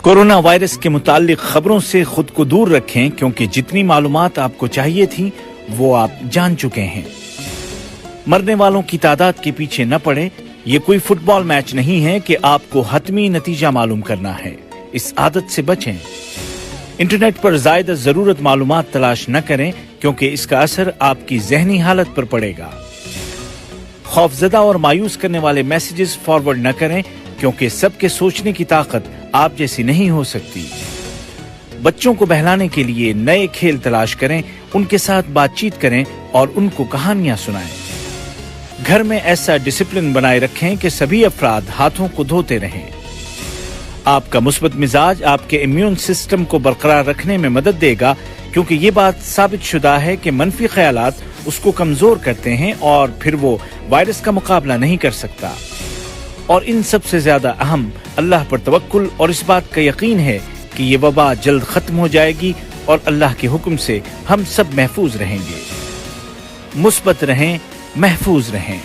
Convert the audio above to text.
Corona virus के मुताल्लिक खबरों से खुद को दूर रखें, क्योंकि जितनी मालूमात आपको चाहिए थी वो आप जान चुके हैं। मरने वालों की तादाद के पीछे न पड़े। ये कोई फुटबॉल मैच नहीं है कि आपको हतमी नतीजा मालूम करना है। इस आदत से बचें। इंटरनेट पर ज़ायदा ज़रूरत मालूमात तलाश न करें, क्योंकि इसका असर आपकी ज़हनी हालत पर पड़ेगा। खौफजदा और मायूस करने वाले मैसेजेस फॉरवर्ड न करें, क्योंकि सबके सोचने की ताकत आप जैसी नहीं हो सकती। बच्चों को बहलाने के लिए नए खेल तलाश करें, उनके साथ बातचीत करें और उनको कहानियां सुनाएं। घर में ऐसा डिसिप्लिन बनाए रखें कि सभी अफराद हाथों को धोते रहें। आपका मुस्बत मिजाज आपके इम्यून सिस्टम को बरकरार रखने में मदद देगा, क्योंकि ये बात साबित शुदा है कि मनफी ख्यालात उसको कमजोर करते हैं और फिर वो वायरस का मुकाबला नहीं कर सकता। और इन सबसे ज्यादा अहम अल्लाह पर तवक्कुल और इस बात का यकीन है कि ये वबा जल्द खत्म हो जाएगी और अल्लाह के हुक्म से हम सब महफूज रहेंगे। मुस्बत रहें, महफूज रहें।